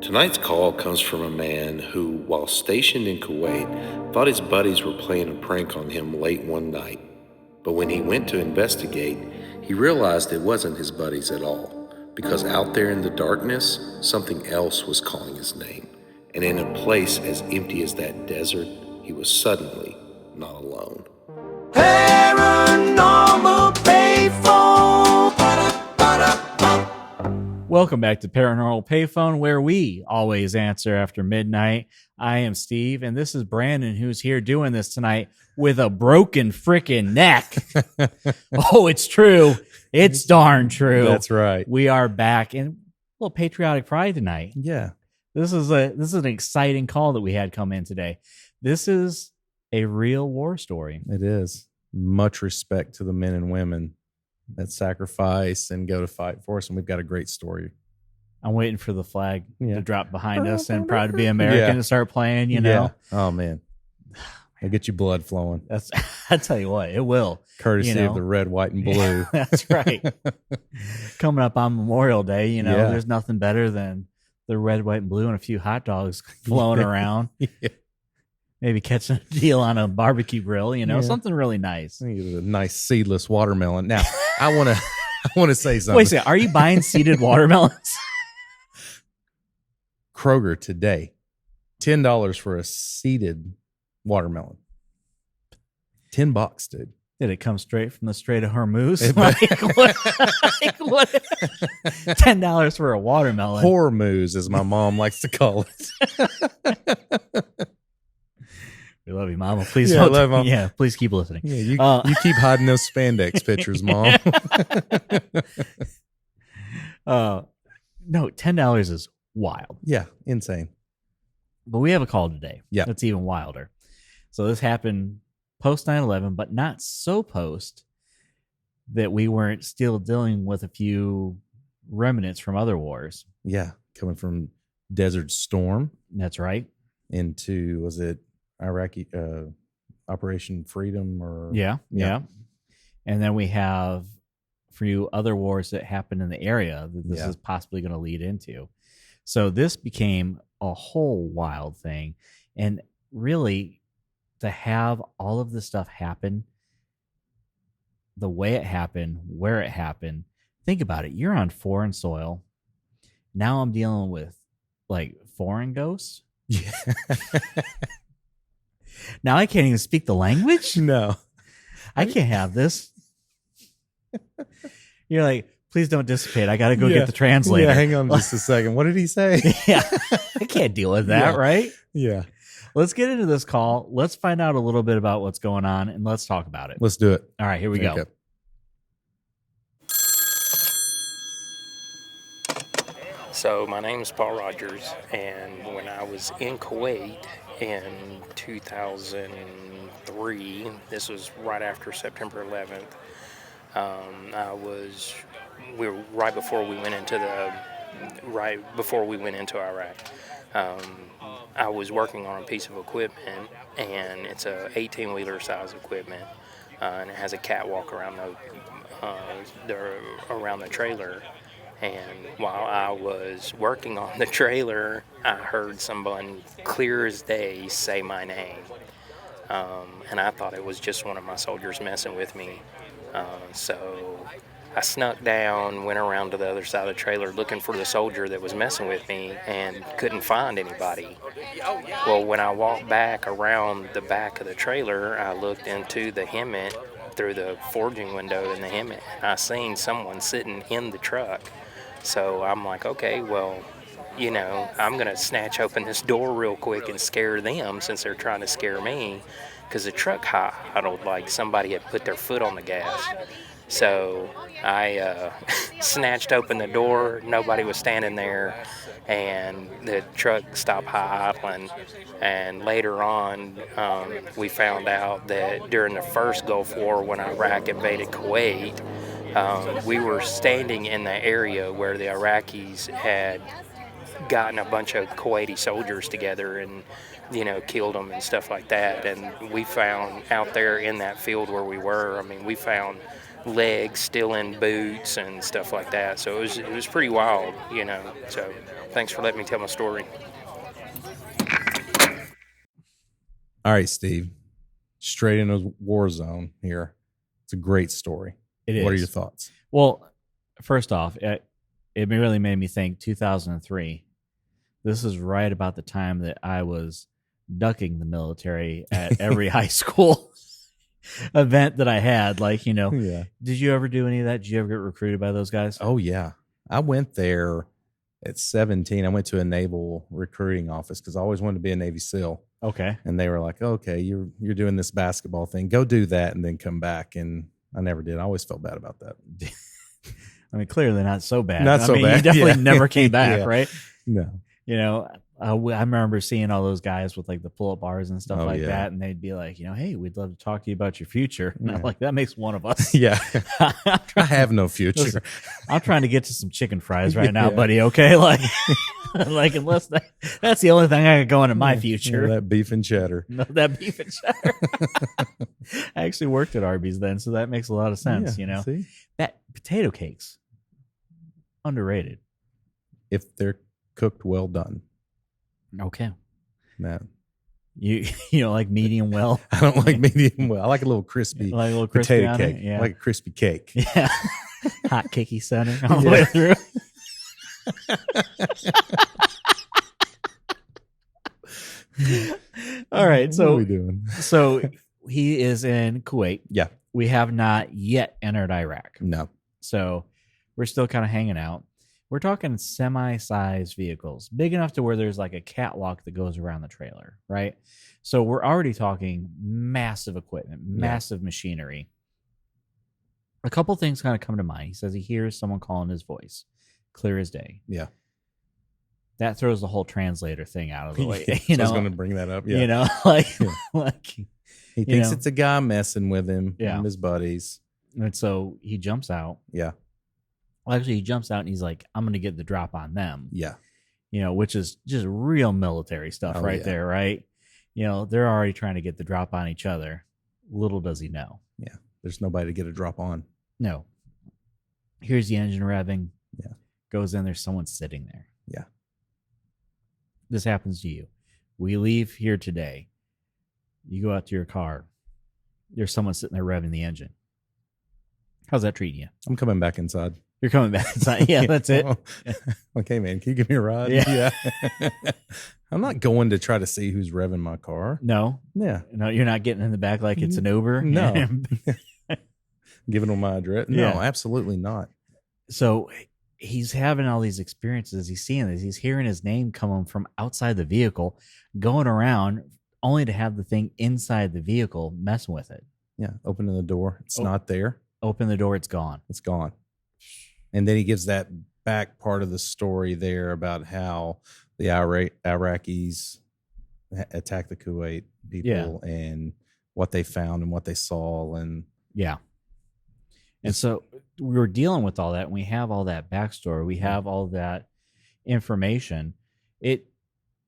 Tonight's call comes from a man who, while stationed in Kuwait, thought his buddies were playing a prank on him late one night. But when he went to investigate, he realized it wasn't his buddies at all, because out there in the darkness, something else was calling his name. And in a place as empty as that desert, he was suddenly not alone. Paranormal Payphone. Welcome back to Paranormal Payphone, where we always answer after midnight. I am Steve, and this is Brandon, who's here doing this tonight with a broken freaking neck. Oh, it's true. It's darn true. That's right. We are back in a little patriotic pride tonight. Yeah. This is an exciting call that we had come in today. This is a real war story. It is. Much respect to the men and women that sacrifice and go to fight for us, and we've got a great story. I'm waiting for the flag to drop behind us and Proud to Be American to start playing, you know? Yeah. Oh, man. It'll get you blood flowing. I tell you what, it will. Courtesy of the red, white, and blue. That's right. Coming up on Memorial Day, there's nothing better than the red, white, and blue and a few hot dogs flowing around. Yeah. Maybe catching a deal on a barbecue grill, something really nice. A nice seedless watermelon. Now, I want to say something. Wait a second, are you buying seeded watermelons? Kroger today, $10 for a seeded watermelon. $10, dude. Did it come straight from the Strait of Hormuz? What? $10 for a watermelon. Hormuz, as my mom likes to call it. We love you, Mama. Please, I love Mom. Yeah, please keep listening. Yeah, you keep hiding those spandex pictures, Mom. No, $10 is wild. Yeah, insane. But we have a call today. Yeah, that's even wilder. So this happened post 9/11, but not so post that we weren't still dealing with a few remnants from other wars. Yeah, coming from Desert Storm. That's right. Into, was it Iraqi Operation Freedom? Or yeah. And then we have a few other wars that happened in the area that this is possibly going to lead into. So this became a whole wild thing. And really, to have all of this stuff happen, the way it happened, where it happened, think about it. You're on foreign soil. Now I'm dealing with like foreign ghosts. Yeah. Now I can't even speak the language. No, I can't have this. You're like, please don't dissipate. I got to go get the translator. Yeah, hang on just a second. What did he say? Yeah, I can't deal with that, right? Yeah. Let's get into this call. Let's find out a little bit about what's going on, and let's talk about it. Let's do it. All right, here we go. Okay. So my name is Paul Rogers, and when I was in Kuwait in 2003, this was right after September 11th, we were right before we went into Iraq. I was working on a piece of equipment, and it's a 18-wheeler size equipment, and it has a catwalk around the trailer. And while I was working on the trailer, I heard someone clear as day say my name. And I thought it was just one of my soldiers messing with me. So I snuck down, went around to the other side of the trailer looking for the soldier that was messing with me, and couldn't find anybody. Well, when I walked back around the back of the trailer, I looked into the Hemet through the forging window in the Hemet, and I seen someone sitting in the truck. So I'm like, okay, well, I'm going to snatch open this door real quick and scare them since they're trying to scare me, because the truck idled like somebody had put their foot on the gas. So I snatched open the door. Nobody was standing there, and the truck stopped high idling. And later on, we found out that during the first Gulf War, when Iraq invaded Kuwait, we were standing in the area where the Iraqis had gotten a bunch of Kuwaiti soldiers together and, killed them and stuff like that. And we found out there in that field where we were, we found legs still in boots and stuff like that. So it was pretty wild, you know. So thanks for letting me tell my story. All right, Steve. Straight into war zone here. It's a great story. It is. What are your thoughts? Well, first off, it really made me think 2003. This is right about the time that I was ducking the military at every high school event that I had. Like, you know, Yeah. Did you ever do any of that? Did you ever get recruited by those guys? Oh, yeah. I went there at 17. I went to a naval recruiting office because I always wanted to be a Navy SEAL. Okay. And they were like, okay, you're doing this basketball thing. Go do that and then come back. And I never did. I always felt bad about that. I mean, clearly not so bad. Not so bad. You definitely Yeah. never came back, Yeah. right? No. You know, I remember seeing all those guys with like the pull-up bars and stuff like yeah. that, and they'd be like, you know, hey, we'd love to talk to you about your future. And Yeah. I'm like, that makes one of us. Yeah. I'm I trying- have no future. Listen, I'm trying to get to some chicken fries right now, Yeah. buddy. Okay, like, like unless that's the only thing I got going in my future. Yeah, that beef and cheddar. No, that beef and cheddar. I actually worked at Arby's then, so that makes a lot of sense. Yeah, You know, see? that potato cakes underrated. If they're cooked well done. Okay, Man. you know, like medium well, I don't like medium well. I like a little crispy like a little crispy potato on cake. it. Yeah, I like a crispy cake. yeah, hot kicky center all the Yeah. way through. All right, What are we so doing? so he is in Kuwait. Yeah. We have not yet entered Iraq. No. So we're still kind of hanging out. We're talking semi-sized vehicles, big enough to where there's like a catwalk that goes around the trailer, right? So we're already talking massive equipment, massive machinery. A couple things kind of come to mind. He says he hears someone calling his voice, clear as day. Yeah. That throws the whole translator thing out of the way. So You I was know, going to bring that up. Yeah. you know, like, Yeah. like, He thinks know. it's a guy messing with him Yeah. and his buddies. and so he jumps out. Yeah. Well, actually, he jumps out and he's like, I'm going to get the drop on them. Yeah. You know, which is just real military stuff Oh, right yeah. there, right? You know, they're already trying to get the drop on each other. Little does he know. Yeah. There's nobody to get a drop on. No. Here's the engine revving. Yeah. Goes in, there's someone sitting there. Yeah. This happens to you. We leave here today. You go out to your car. There's someone sitting there revving the engine. How's that treating you? I'm coming back inside. You're coming back inside. Yeah, that's it. Okay, man. Can you give me a ride? Yeah. I'm not going to try to see who's revving my car. No, Yeah. no, you're not getting in the back like it's an Uber. No. Giving them my address. No, Yeah. absolutely not. So he's having all these experiences. He's seeing this. He's hearing his name coming from outside the vehicle, going around, only to have the thing inside the vehicle messing with it. Yeah. Opening the door. It's Oh. not there. Open the door, it's gone. It's gone. And then he gives that back part of the story there about how the Iraqis attacked the Kuwait people and what they found and what they saw. And Yeah. And so we were dealing with all that, and we have all that backstory. We have all that information. It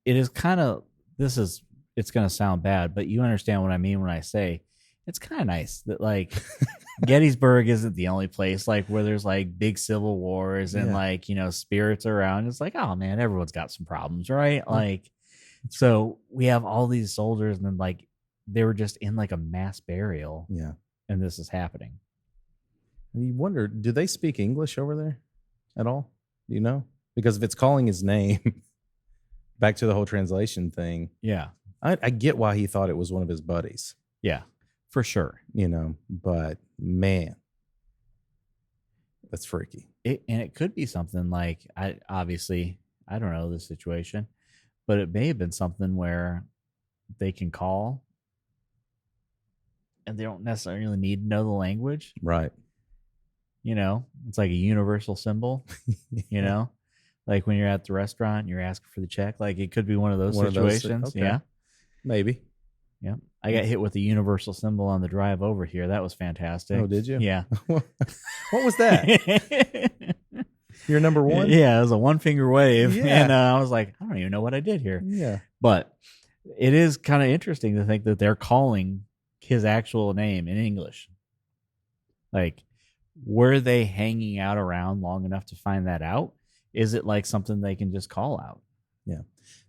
is kind of, it's going to sound bad, but you understand what I mean when I say it's kind of nice that like Gettysburg isn't the only place like where there's like big civil wars and Yeah. like, you know, spirits around. It's like, oh man, everyone's got some problems, right? Like, so we have all these soldiers, and then like they were just in like a mass burial, yeah. and this is happening. And you wonder, do they speak English over there at all? Do you know? Because if it's calling his name, back to the whole translation thing, Yeah. I get why he thought it was one of his buddies, Yeah, for sure. you know, but man, that's freaky. And it could be something like, I don't know the situation, but it may have been something where they can call and they don't necessarily need to know the language. Right. You know, it's like a universal symbol, you know, like when you're at the restaurant, you're asking for the check. Like it could be one of those One of those, situations. okay. Yeah. Maybe. Yeah. I got hit with the universal symbol on the drive over here. That was fantastic. Oh, did you? Yeah. What was that? Your number one? Yeah, it was a one finger wave. Yeah. And I was like, I don't even know what I did here. Yeah. But it is kind of interesting to think that they're calling his actual name in English. Like, were they hanging out around long enough to find that out? Is it like something they can just call out? Yeah.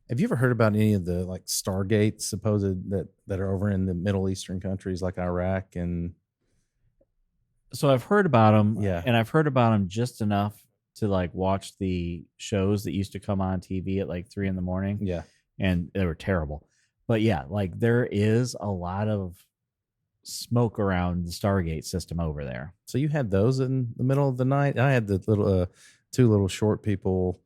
Have you ever heard about any of the like Stargates supposed that are over in the Middle Eastern countries like Iraq and? So I've heard about them, Yeah. and I've heard about them just enough to like watch the shows that used to come on TV at like 3 a.m. Yeah. And they were terrible. But yeah, like there is a lot of smoke around the Stargate system over there. So you had those in the middle of the night. I had the little two little short people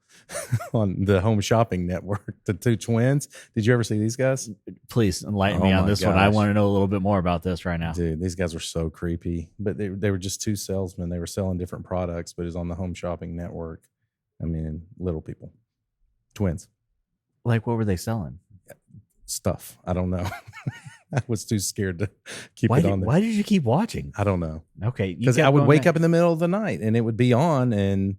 on the Home Shopping Network, the two twins. Did you ever see these guys? Please enlighten Oh me on my this one. I gosh. want to know a little bit more about this right now. Dude, these guys were so creepy. But they were just two salesmen. They were selling different products, but it was on the Home Shopping Network. I mean, little people, twins, Like, what were they selling? stuff. I don't know. I was too scared to keep Why it on there. did you keep watching? I don't know. Okay, you Because kept I would going wake back. up in the middle of the night and it would be on. And,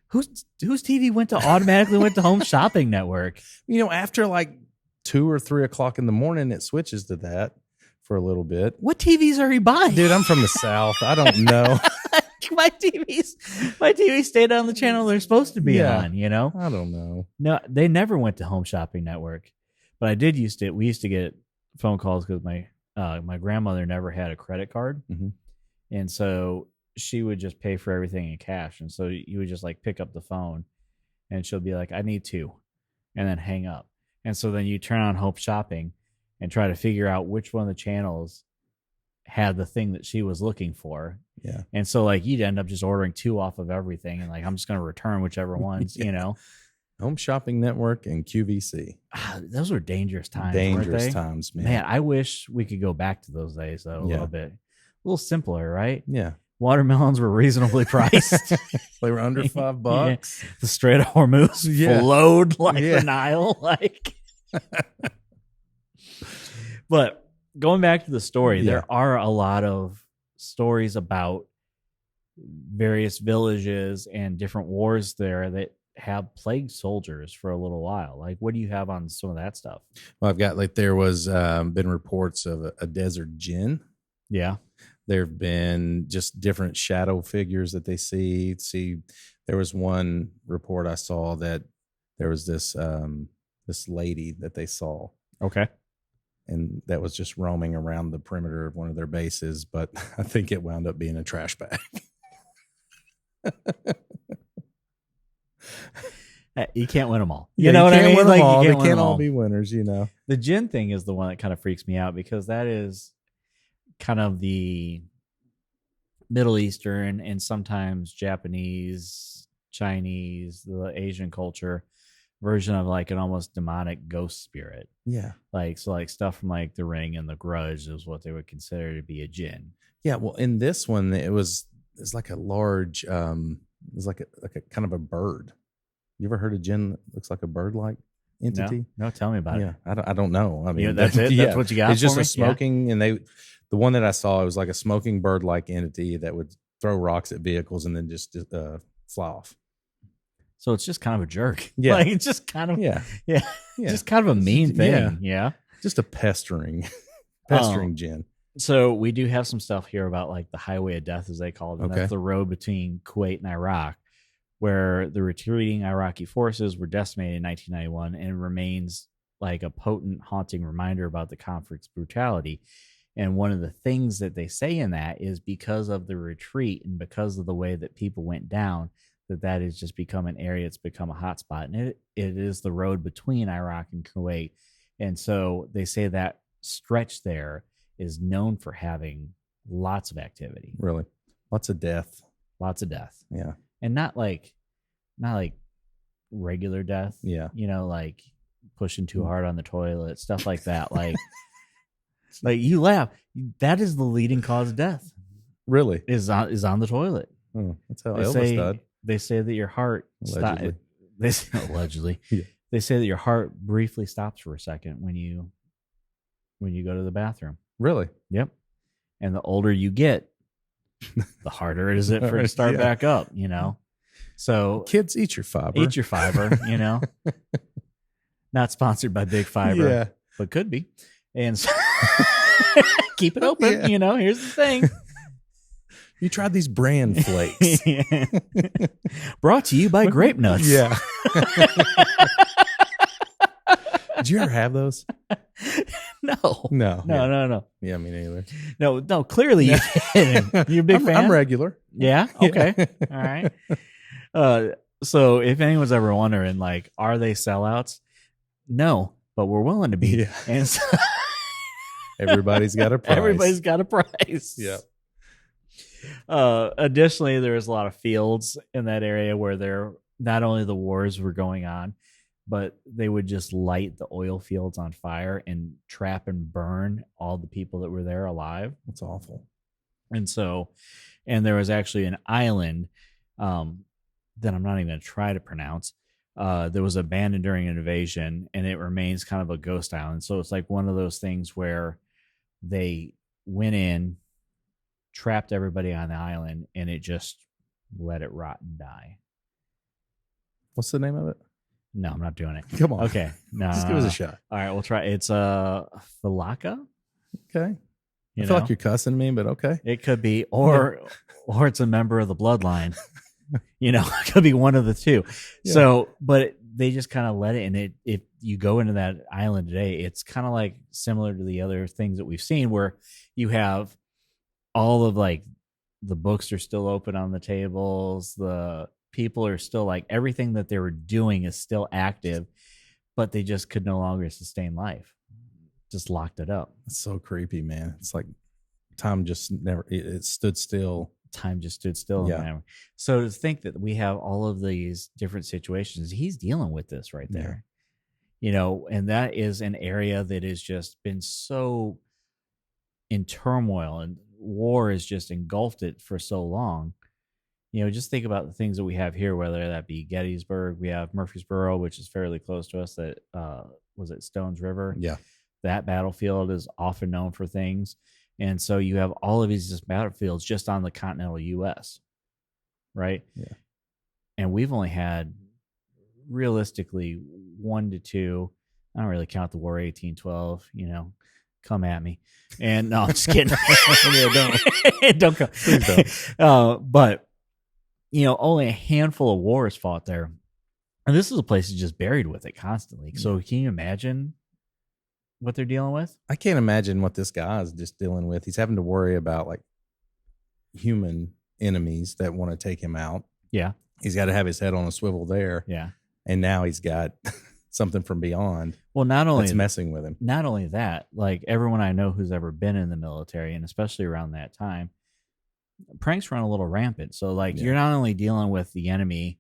Whose TV went to automatically went to Home Shopping Network? After like 2 or 3 o'clock in the morning, it switches to that for a little bit. What TVs are you buying? Dude, I'm from the South. I don't know. my TVs stayed on the channel they're supposed to be Yeah. on, you know? I don't know. No, they never went to Home Shopping Network. But we used to get phone calls because my grandmother never had a credit card. Mhm. And so she would just pay for everything in cash. And so you would just like pick up the phone and she'll be like, I need two, and then hang up. And so then you turn on Home Shopping and try to figure out which one of the channels had the thing that she was looking for. Yeah. And so like you'd end up just ordering two off of everything and like I'm just going to return whichever ones, Yeah. you know. Home Shopping Network and QVC. Those were dangerous times. weren't Dangerous they? times, man. Man, I wish we could go back to those days though, a Yeah. little bit. A little simpler, right? Yeah. Watermelons were reasonably priced. They were under $5. The Strait of Hormuz Yeah. flowed like Yeah. the Nile. Like, but going back to the story, Yeah. there are a lot of stories about various villages and different wars there that have plagued soldiers for a little while. Like, what do you have on some of that stuff? Well, I've got there was been reports of a desert djinn. Yeah. There have been just different shadow figures that they see. There was one report I saw that there was this lady that they saw, Okay. and that was just roaming around the perimeter of one of their bases. But I think it wound up being a trash bag. You can't win them all. Yeah, You know what I can't mean? win Like, them all. you They can't win can't them all be winners, The djinn thing is the one that kind of freaks me out because that is kind of the Middle Eastern and sometimes Japanese, Chinese, the Asian culture version of like an almost demonic ghost spirit. Yeah. Like, so like stuff from like The Ring and The Grudge is what they would consider to be a djinn. Yeah. Well, in this one, it's like a large, it's like a kind of a bird. You ever heard of djinn that looks like a bird-like entity? No, tell me about Yeah, it. I don't know. I mean, that's it? That's what you got It's just for a me? smoking, and the one that I saw, it was like a smoking bird-like entity that would throw rocks at vehicles and then just fly off. So it's just kind of a jerk. Yeah. Like, it's just kind of, Yeah, yeah. yeah. Just kind of a mean thing. Yeah. Yeah. Just a pestering djinn. So we do have some stuff here about like the Highway of Death, as they call it. And Okay. That's the road between Kuwait and Iraq, where the retreating Iraqi forces were decimated in 1991 and remains like a potent, haunting reminder about the conflict's brutality. And one of the things that they say in that is because of the retreat and because of the way that people went down, that has just become an area. It's become a hotspot. And it is the road between Iraq and Kuwait. And so they say that stretch there is known for having lots of activity, Really, lots of death. lots of death, Yeah, and not like regular death. yeah. You know, like pushing too hard on the toilet, stuff like that. Like, like you laugh. That is the leading cause of death. Really. Is on the toilet. Oh, that's how They Elvis say died. they say that your heart Allegedly. They say, allegedly. Yeah. They say that your heart briefly stops for a second when you go to the bathroom. Really? Yep. And the older you get, the harder it is for it to start Yeah. back up, you know? So Kids, eat your fiber. eat your fiber, you know? Not sponsored by Big Fiber, Yeah. but could be. And so keep it open, Yeah. you know? Here's the thing. You tried these bran flakes. Brought to you by Grape Nuts. Yeah. Did you ever have those? No. No. Yeah, me neither. No, clearly you didn't. You a big fan? I'm regular. Yeah? Okay. All right. So if anyone's ever wondering, like, are they sellouts? No, but we're willing to be. Yeah. And so Everybody's got a price. everybody's got a price. Yeah. Additionally, there's a lot of fields in that area where not only the wars were going on, but they would just light the oil fields on fire and trap and burn all the people that were there alive. That's awful. And there was actually an island that I'm not even going to try to pronounce. That was abandoned during an invasion, and it remains kind of a ghost island. So it's like one of those things where they went in, trapped everybody on the island, and it just let it rot and die. What's the name of it? No, I'm not doing it. Come on. Okay. No. Just give us a shot. All right, we'll try. It's Falaka. Okay. I feel like you're cussing me, but okay. It could be, or it's a member of the bloodline. It could be one of the two. Yeah. So, but they just kind of let it, and if you go into that island today, it's kind of like similar to the other things that we've seen, where you have all of like the books are still open on the tables, the people are still like everything that they were doing is still active, but they just could no longer sustain life. Just locked it up. It's so creepy, man. It's like time just never, it stood still. Time just stood still. Yeah. So to think that we have all of these different situations, he's dealing with this right there. Yeah. And that is an area that has just been so in turmoil, and war has just engulfed it for so long. Just think about the things that we have here, whether that be Gettysburg, we have Murfreesboro, which is fairly close to us. That was it Stones River. Yeah. That battlefield is often known for things. And so you have all of these just battlefields just on the continental U.S., right? Yeah. And we've only had realistically 1 to 2. I don't really count the War 1812, come at me. And no, I'm just kidding. Don't come. Please don't. But, only a handful of wars fought there. And this is a place that's just buried with it constantly. So can you imagine what they're dealing with? I can't imagine what this guy is just dealing with. He's having to worry about like human enemies that want to take him out. Yeah. He's got to have his head on a swivel there. Yeah. And now he's got something from beyond. Well, not only that's messing with him. Not only that, like everyone I know who's ever been in the military, and especially around that time, pranks run a little rampant. So like you're not only dealing with the enemy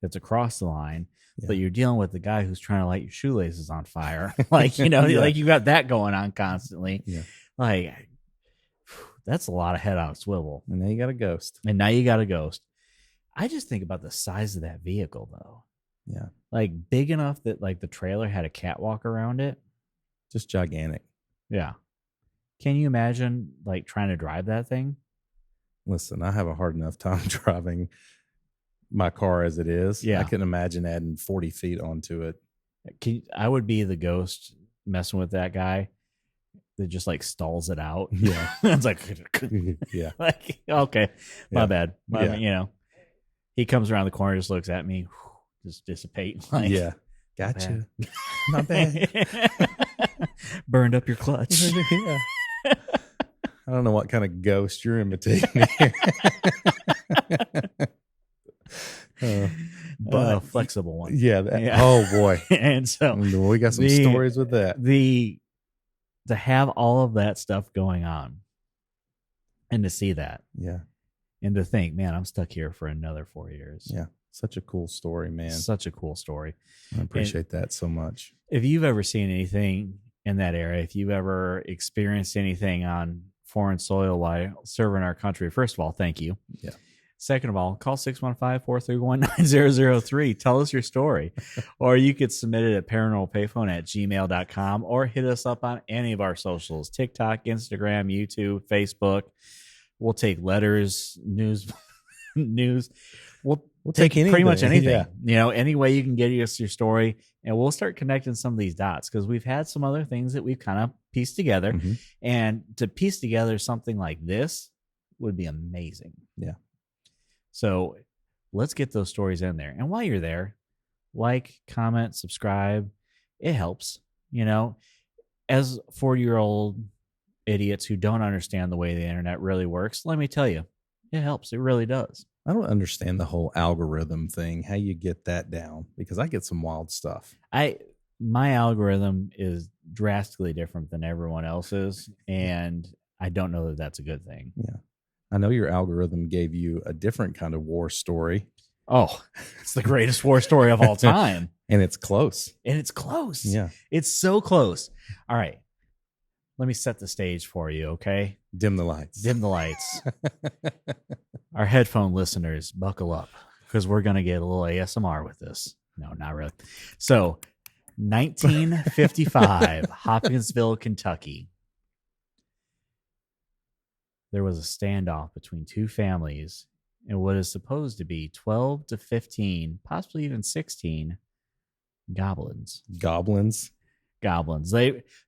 that's across the line, but you're dealing with the guy who's trying to light your shoelaces on fire. Like, like you got that going on constantly. Yeah. Like that's a lot of head on a swivel. And now you got a ghost. I just think about the size of that vehicle though. Yeah. Like big enough that like the trailer had a catwalk around it. Just gigantic. Yeah. Can you imagine like trying to drive that thing? Listen, I have a hard enough time driving my car as it is. Yeah. I couldn't imagine adding 40 feet onto it. I would be the ghost messing with that guy that just like stalls it out. Yeah. It's like, yeah. Like, okay, my bad. He comes around the corner, just looks at me, just dissipate. Like, yeah. Gotcha. Not bad. Burned up your clutch. Yeah. I don't know what kind of ghost you're imitating here. But a flexible one. Yeah, oh boy. And so we got some stories with that. To have all of that stuff going on and to see that. Yeah. And to think, man, I'm stuck here for another 4 years. Yeah. Such a cool story, man. Such a cool story. I appreciate that so much. If you've ever seen anything in that area, if you've ever experienced anything on foreign soil while serving our country, first of all, thank you. Yeah. Second of all, call 615-431-9003. Tell us your story. Or you could submit it at paranormalpayphone@gmail.com or hit us up on any of our socials, TikTok, Instagram, YouTube, Facebook. We'll take letters, news. We'll take anything, pretty much anything. Yeah. Any way you can get us your story, and we'll start connecting some of these dots because we've had some other things that we've kind of pieced together. Mm-hmm. And to piece together something like this would be amazing. Yeah. So let's get those stories in there. And while you're there, like, comment, subscribe. It helps. As 40-year-old idiots who don't understand the way the internet really works, let me tell you, it helps. It really does. I don't understand the whole algorithm thing, how you get that down, because I get some wild stuff. My algorithm is drastically different than everyone else's, and I don't know that that's a good thing. Yeah. I know your algorithm gave you a different kind of war story. Oh, it's the greatest war story of all time. And it's close. Yeah. It's so close. All right. Let me set the stage for you, okay? Dim the lights. Our headphone listeners, buckle up, because we're going to get a little ASMR with this. No, not really. So, 1955, Hopkinsville, Kentucky. There was a standoff between two families and what is supposed to be 12 to 15, possibly even 16 goblins.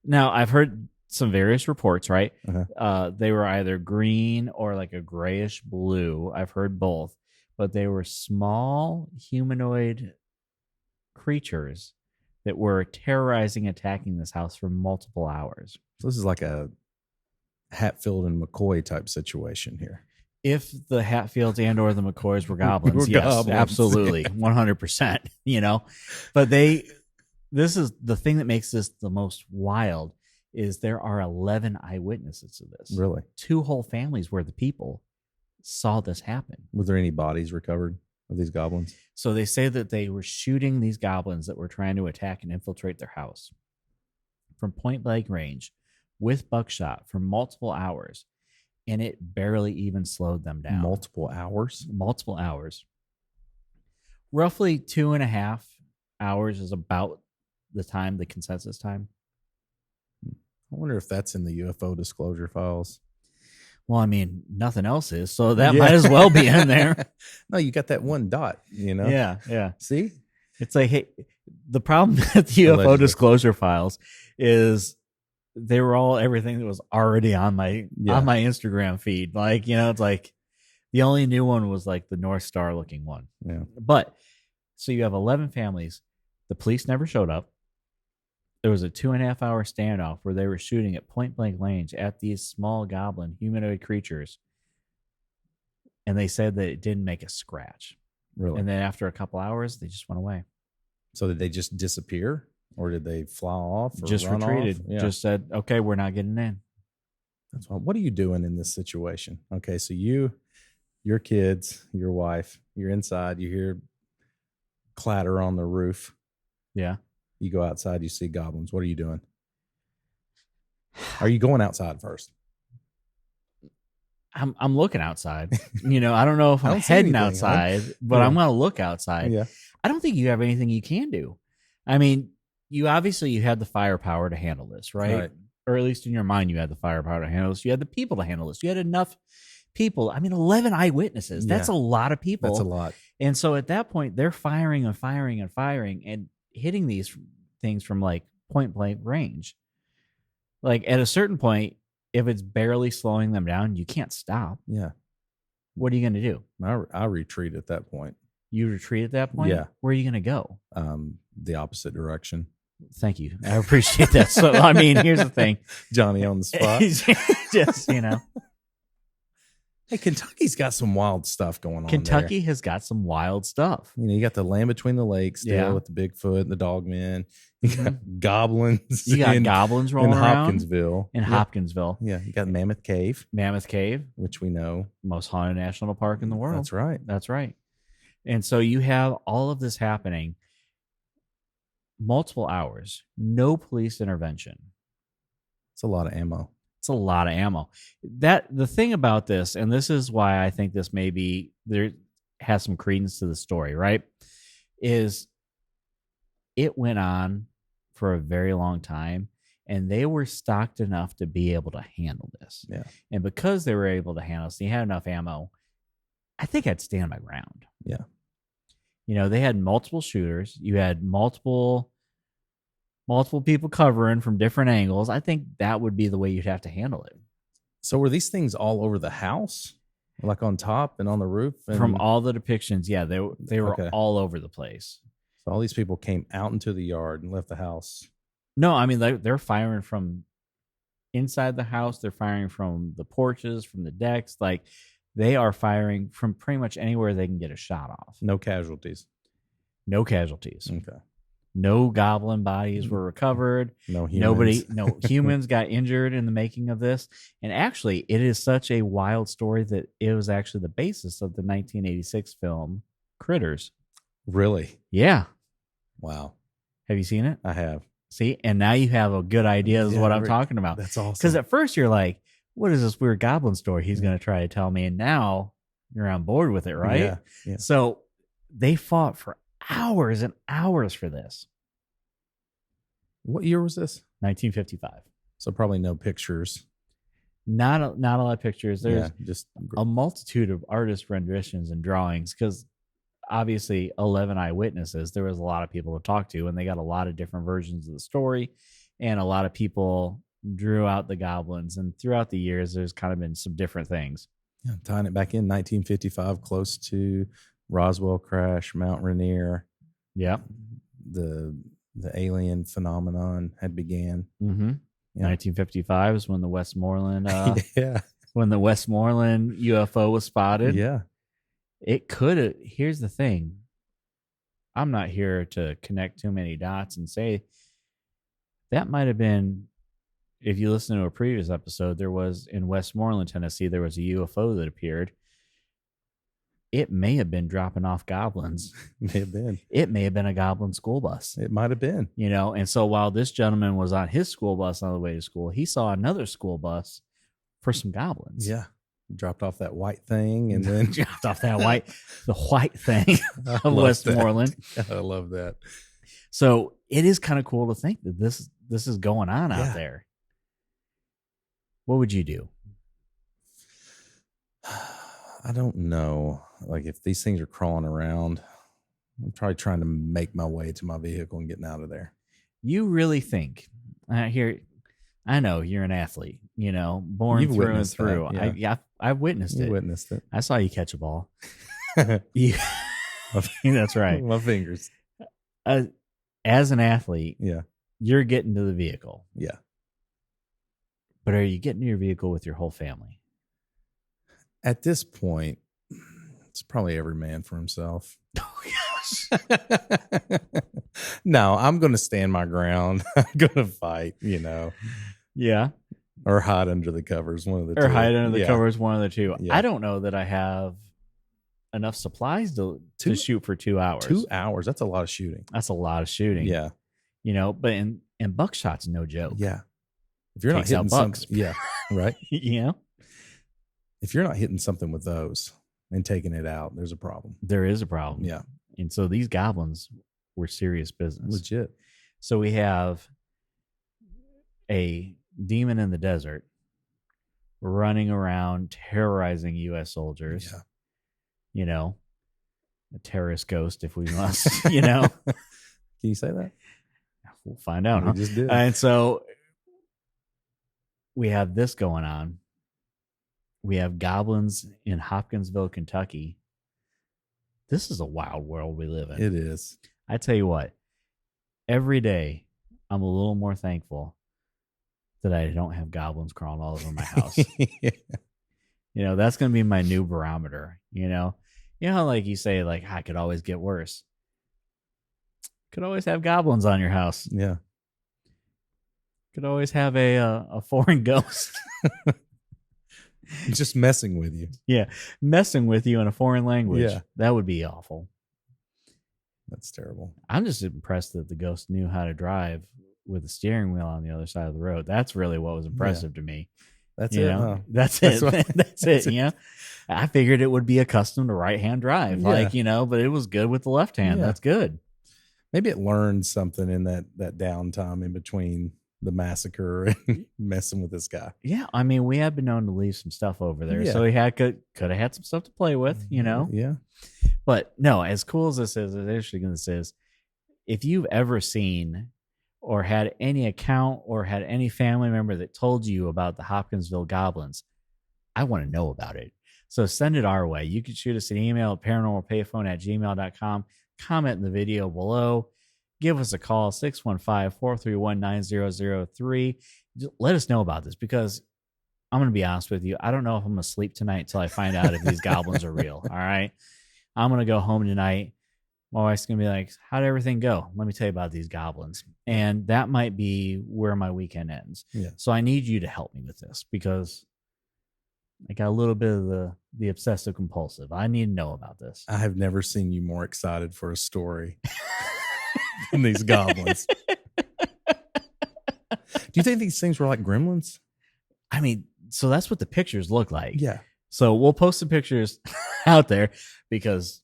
Now, I've heard some various reports, right? They were either green or like a grayish blue. I've heard both, but they were small humanoid creatures that were terrorizing, attacking this house for multiple hours. So this is like a Hatfield and McCoy type situation here. If the Hatfields and or the McCoys were goblins, yes, goblins. Absolutely, 100%. But this is the thing that makes this the most wild. Is there are 11 eyewitnesses to this. Really? 2 whole families where the people saw this happen. Was there any bodies recovered of these goblins? So they say that they were shooting these goblins that were trying to attack and infiltrate their house from point blank range with buckshot for multiple hours, and it barely even slowed them down. Multiple hours? Multiple hours. Roughly 2.5 hours is about the consensus time. I wonder if that's in the UFO disclosure files. Well, I mean, nothing else is, so that might as well be in there. No, you got that one dot, Yeah. See? It's like, hey, the problem with the UFO disclosure files is they were all everything that was already on my Instagram feed. Like, it's like the only new one was like the North Star looking one. Yeah. But so you have 11 families. The police never showed up. There was a 2.5 hour standoff where they were shooting at point blank range at these small goblin humanoid creatures. And they said that it didn't make a scratch. Really? And then after a couple hours, they just went away. So did they just disappear, or did they fly off? Or just run retreated. Off? Yeah. Just said, okay, we're not getting in. That's why. What are you doing in this situation? Okay, so your kids, your wife, you're inside. You hear clatter on the roof. Yeah. You go outside, you see goblins. What are you doing? Are you going outside first? I'm looking outside. I don't know if I'm heading outside, but I'm going to look outside. Yeah. I don't think you have anything you can do. I mean, you had the firepower to handle this, right? Or at least in your mind, you had the firepower to handle this. You had the people to handle this. You had enough people. I mean, 11 eyewitnesses. That's a lot of people. That's a lot. And so at that point, they're firing and firing and firing and hitting these things from like point blank range. Like at a certain point, if it's barely slowing them down, you can't stop. Yeah. What are you going to do? I retreat at that point. You retreat at that point? Yeah. Where are you going to go? The opposite direction. Thank you. I appreciate that. So, I mean, here's the thing. Johnny on the spot. Just, Hey, Kentucky's got some wild stuff going on. Kentucky has got some wild stuff. You got the Land Between the Lakes still with the Bigfoot and the Dogmen. You got goblins. You got goblins rolling around Hopkinsville. In Hopkinsville. Yeah, you got Mammoth Cave. Mammoth Cave, which we know. Most haunted national park in the world. That's right. And so you have all of this happening, multiple hours, no police intervention. It's a lot of ammo. It's a lot of ammo. The thing about this, and this is why I think this maybe there has some credence to the story, right? Is it went on for a very long time, and they were stocked enough to be able to handle this. Yeah. And because they were able to handle this, they had enough ammo. I think I'd stand my ground. Yeah. They had multiple shooters. You had multiple people covering from different angles. I think that would be the way you'd have to handle it. So were these things all over the house? Like on top and on the roof? And From all the depictions, yeah, they were Okay. all over the place. So all these people came out into the yard and left the house. No, I mean they're firing from inside the house. They're firing from the porches, from the decks. Like they are firing from pretty much anywhere they can get a shot off. No casualties. No casualties. Okay. No goblin bodies were recovered. No humans. No humans got injured in the making of this. And actually, it is such a wild story that it was actually the basis of the 1986 film Critters. Really? Yeah. Wow. Have you seen it? I have. See, and now you have a good idea of what I'm talking about. That's awesome. Because at first you're like, what is this weird goblin story he's going to try to tell me? And now you're on board with it, right? Yeah. So they fought for hours and hours for this. What year was this? 1955. So probably no pictures. Not a lot of pictures. There's just a multitude of artist renditions and drawings because obviously 11 eyewitnesses. There was a lot of people to talk to, and they got a lot of different versions of the story, and a lot of people drew out the goblins. And throughout the years, there's kind of been some different things. Yeah, tying it back in 1955, close to Roswell crash, Mount Rainier. Yeah. The alien phenomenon had began. Mm-hmm. Yeah. 1955 is when the Westmoreland when the Westmoreland UFO was spotted. Yeah. It could have. Here's the thing. I'm not here to connect too many dots and say that might have been, if you listen to a previous episode, there was in Westmoreland, Tennessee, there was a UFO that appeared. It may have been dropping off goblins. May have been. It may have been a goblin school bus. It might have been. You know, and so while this gentleman was on his school bus on the way to school, he saw another school bus for some goblins. Yeah. Dropped off that white thing and then dropped off the white thing of Westmoreland. I love that. So it is kind of cool to think that this is going on out there. What would you do? I don't know. Like if these things are crawling around, I'm probably trying to make my way to my vehicle and getting out of there. You really think I know you're an athlete, you know, born You've through and through. That, I've witnessed it. You witnessed it. I saw you catch a ball. That's right. My fingers. As an athlete, yeah, you're getting to the vehicle. Yeah. But are you getting to your vehicle with your whole family? At this point, it's probably every man for himself. Oh, gosh. No, I'm going to stand my ground. I'm going to fight, you know. Yeah. Or hide under the covers, one of the two. Or hide under the covers, one of the two. Yeah. I don't know that I have enough supplies to shoot for 2 hours. 2 hours? That's a lot of shooting. That's a lot of shooting. Yeah. You know, but and buckshot's no joke. Yeah. If you're not Takes out hitting bucks. yeah, right? You know? If you're not hitting something with those and taking it out, there's a problem. There is a problem. Yeah. And so these goblins were serious business. Legit. So we have a demon in the desert running around terrorizing U.S. soldiers. Yeah. You know, a terrorist ghost, if we must, you know. Can you say that? We'll find out. We just did. And so we have this going on. We have goblins in Hopkinsville, Kentucky. This is a wild world we live in. It is. I tell you what, every day I'm a little more thankful that I don't have goblins crawling all over my house. Yeah. You know, that's going to be my new barometer. You know how like you say, like, I could always get worse. Could always have goblins on your house. Yeah. Could always have a foreign ghost. Just messing with you. Yeah. Messing with you in a foreign language. Yeah. That would be awful. That's terrible. I'm just impressed that the ghost knew how to drive with the steering wheel on the other side of the road. That's really what was impressive to me. That's you it. know? Huh? That's it. That's it. You know, I figured it would be accustomed to right hand drive, Yeah. like, you know, but it was good with the left hand. Yeah. That's good. Maybe it learned something in that downtime in between the massacre and messing with this guy. Yeah. I mean, we have been known to leave some stuff over there. Yeah. So he could have had some stuff to play with, you know? Yeah. But no, as cool as this is, as interesting as this is, if you've ever seen or had any account or had any family member that told you about the Hopkinsville goblins, I want to know about it. So send it our way. You can shoot us an email at paranormalpayphone@gmail.com. Comment in the video below. Give us a call, 615-431-9003. Let us know about this, because I'm going to be honest with you. I don't know if I'm going to sleep tonight until I find out if these goblins are real. All right. I'm going to go home tonight. My wife's going to be like, how'd everything go? Let me tell you about these goblins. And that might be where my weekend ends. Yeah. So I need you to help me with this, because I got a little bit of the obsessive compulsive. I need to know about this. I have never seen you more excited for a story than these goblins. Do you think these things were like gremlins? I mean, so that's what the pictures look like. Yeah. So we'll post some pictures out there, because,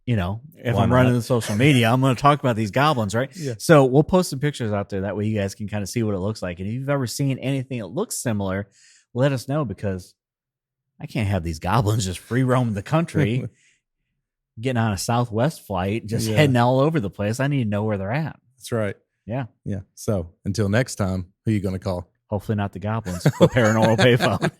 if Why I'm running not? the social media, I'm going to talk about these goblins, right? Yeah. So we'll post some pictures out there. That way you guys can kind of see what it looks like. And if you've ever seen anything that looks similar, let us know, because I can't have these goblins just free roaming the country, getting on a Southwest flight, just heading all over the place. I need to know where they're at. That's right. Yeah. Yeah. So until next time, who are you going to call? Hopefully not the goblins, but Paranormal Payphone.